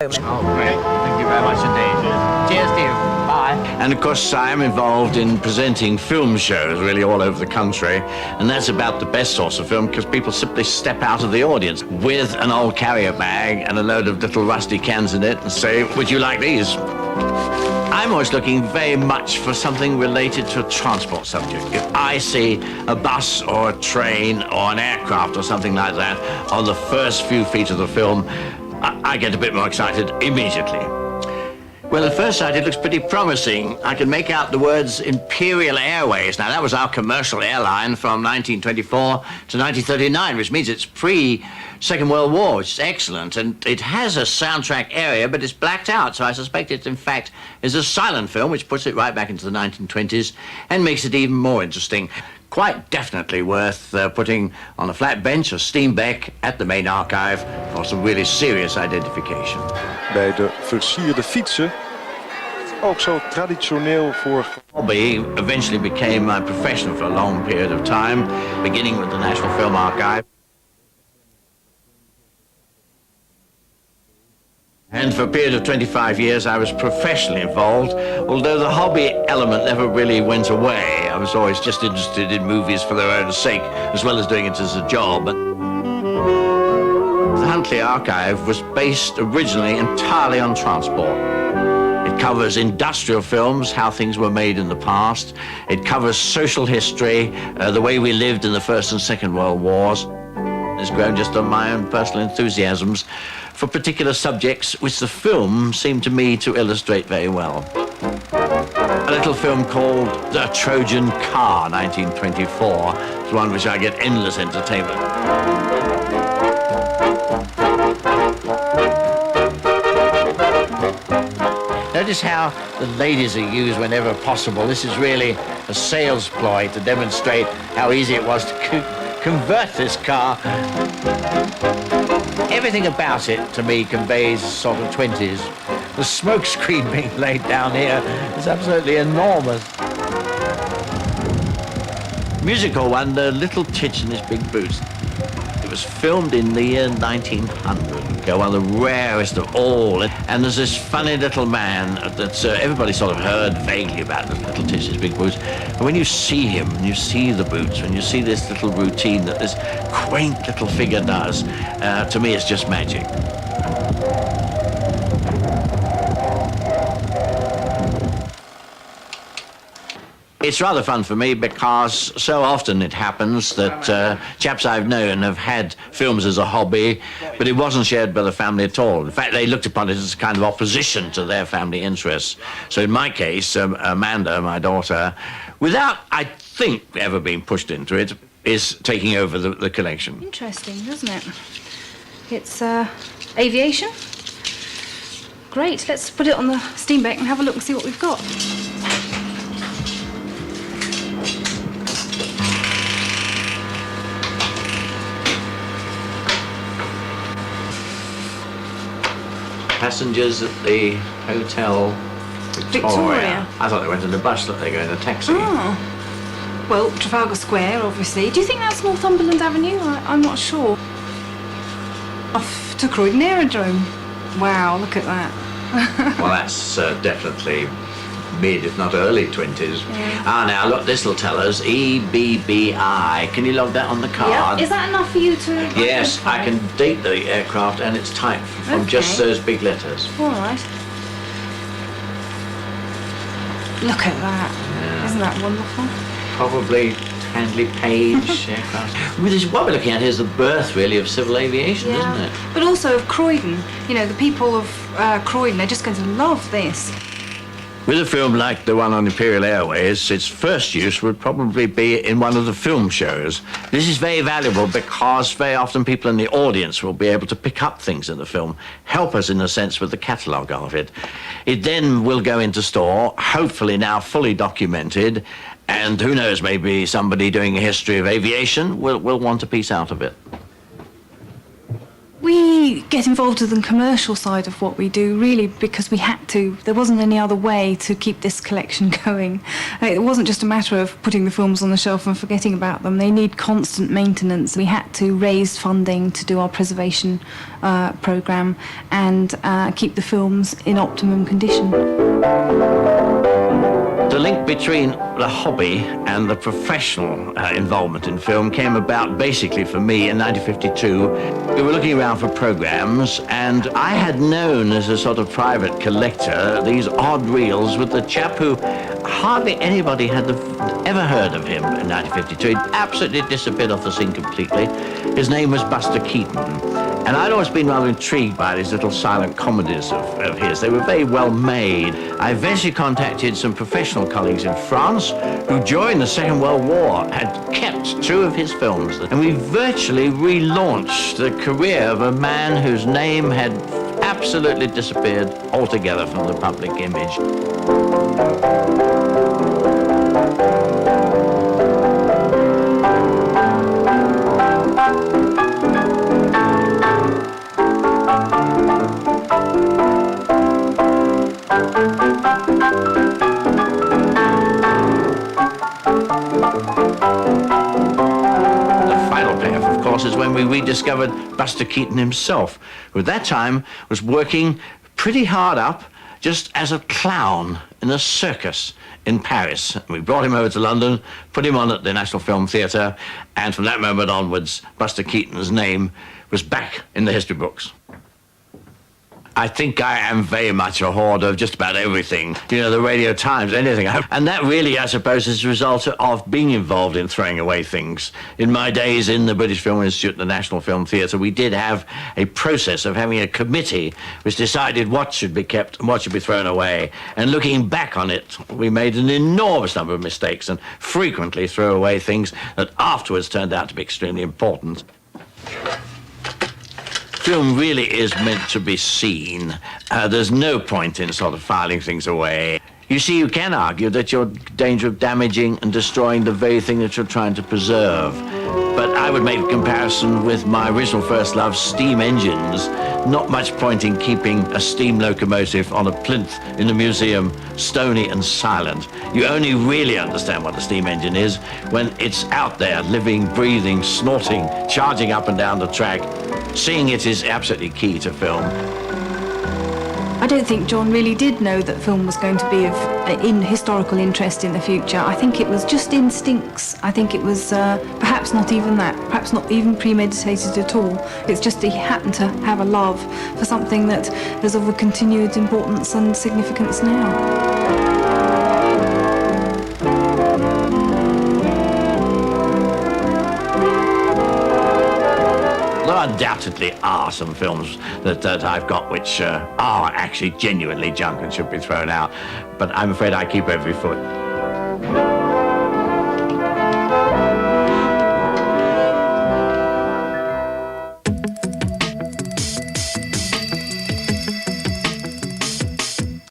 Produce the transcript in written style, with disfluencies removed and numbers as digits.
Oh, great. Thank you very much indeed. Cheers to you. Bye. And of course, I'm involved in presenting film shows really all over the country. And that's about the best source of film because people simply step out of the audience with an old carrier bag and a load of little rusty cans in it and say, would you like these? I'm always looking very much for something related to a transport subject. If I see a bus or a train or an aircraft or something like that on the first few feet of the film, I get a bit more excited immediately. Well, at first sight, it looks pretty promising. I can make out the words Imperial Airways. Now, that was our commercial airline from 1924 to 1939, which means it's pre-Second World War, which is excellent. And it has a soundtrack area, but it's blacked out. So I suspect it, in fact, is a silent film, which puts it right back into the 1920s and makes it even more interesting. Quite definitely worth putting on a flat bench or Steenbeck at the main archive for some really serious identification. Bij de versierde fietsen, ook zo traditioneel voor... Hobby eventually became my profession for a long period of time, beginning with the National Film Archive. And for a period of 25 years, I was professionally involved, although the hobby element never really went away. I was always just interested in movies for their own sake, as well as doing it as a job. The Huntley Archive was based originally entirely on transport. It covers industrial films, how things were made in the past. It covers social history, the way we lived in the First and Second World Wars. It's grown just on my own personal enthusiasms for particular subjects which the film seemed to me to illustrate very well. A little film called The Trojan Car, 1924, is one which I get endless entertainment. Notice how the ladies are used whenever possible. This is really a sales ploy to demonstrate how easy it was to convert this car. Everything about it, to me, conveys sort of 20s. The smoke screen being laid down here is absolutely enormous. Musical wonder, Little Tich and His Big Boots. It was filmed in the year 1900. One of the rarest of all. And there's this funny little man that everybody sort of heard vaguely about, Little Tich and His Big Boots. But when you see him, when you see the boots, when you see this little routine that this quaint little figure does, to me it's just magic. It's rather fun for me because so often it happens that chaps I've known have had films as a hobby, but it wasn't shared by the family at all. In fact, they looked upon it as a kind of opposition to their family interests. So in my case, Amanda, my daughter, without, I think, ever being pushed into it, is taking over the collection. Interesting, isn't it? It's aviation. Great, let's put it on the Steenbeck and have a look and see what we've got. Passengers at the Hotel Victoria. I thought they went in a bus, that they go in a taxi. Oh. Well, Trafalgar Square, obviously. Do you think that's Northumberland Avenue? I'm not sure. Off to Croydon Aerodrome. Wow, look at that. Well, that's definitely mid, if not early 20s. Yeah. Now, look, this will tell us EBBI. Can you log that on the card? Yep. Is that enough for you to... Yes, I can date the aircraft and its type from just those big letters. All right. Look at that. Yeah. Isn't that wonderful? Probably Handley Page aircraft. What we're looking at here is the birth, really, of civil aviation, isn't it? But also of Croydon. You know, the people of Croydon, they're just going to love this. With a film like the one on Imperial Airways, its first use would probably be in one of the film shows. This is very valuable because very often people in the audience will be able to pick up things in the film, help us in a sense with the catalogue of it. It then will go into store, hopefully now fully documented, and who knows, maybe somebody doing a history of aviation will want a piece out of it. We get involved with the commercial side of what we do, really, because we had to. There wasn't any other way to keep this collection going. It wasn't just a matter of putting the films on the shelf and forgetting about them. They need constant maintenance. We had to raise funding to do our preservation programme and keep the films in optimum condition. The link between the hobby and the professional involvement in film came about basically for me in 1952. We were looking around for programs, and I had known as a sort of private collector these odd reels with the chap who hardly anybody had ever heard of him in 1952. He'd absolutely disappeared off the scene completely. His name was Buster Keaton. And I'd always been rather intrigued by these little silent comedies of his. They were very well made. I eventually contacted some professional colleagues in France who, during the Second World War, had kept 2 of his films. And we virtually relaunched the career of a man whose name had absolutely disappeared altogether from the public image. Is when we rediscovered Buster Keaton himself, who at that time was working pretty hard up just as a clown in a circus in Paris. We brought him over to London, put him on at the National Film Theatre, and from that moment onwards, Buster Keaton's name was back in the history books. I think I am very much a hoarder of just about everything. You know, the Radio Times, anything. And that really, I suppose, is a result of being involved in throwing away things. In my days in the British Film Institute, the National Film Theatre, we did have a process of having a committee which decided what should be kept and what should be thrown away. And looking back on it, we made an enormous number of mistakes and frequently threw away things that afterwards turned out to be extremely important. Film really is meant to be seen. There's no point in sort of filing things away. You see, you can argue that you're in danger of damaging and destroying the very thing that you're trying to preserve. But I would make a comparison with my original first love, steam engines. Not much point in keeping a steam locomotive on a plinth in a museum, stony and silent. You only really understand what a steam engine is when it's out there, living, breathing, snorting, charging up and down the track. Seeing it is absolutely key to film. I don't think John really did know that film was going to be of historical interest in the future. I think it was just instincts. I think it was perhaps not even that, perhaps not even premeditated at all. It's just he happened to have a love for something that is of a continued importance and significance now. There undoubtedly are some films that I've got which are actually genuinely junk and should be thrown out, but I'm afraid I keep every foot.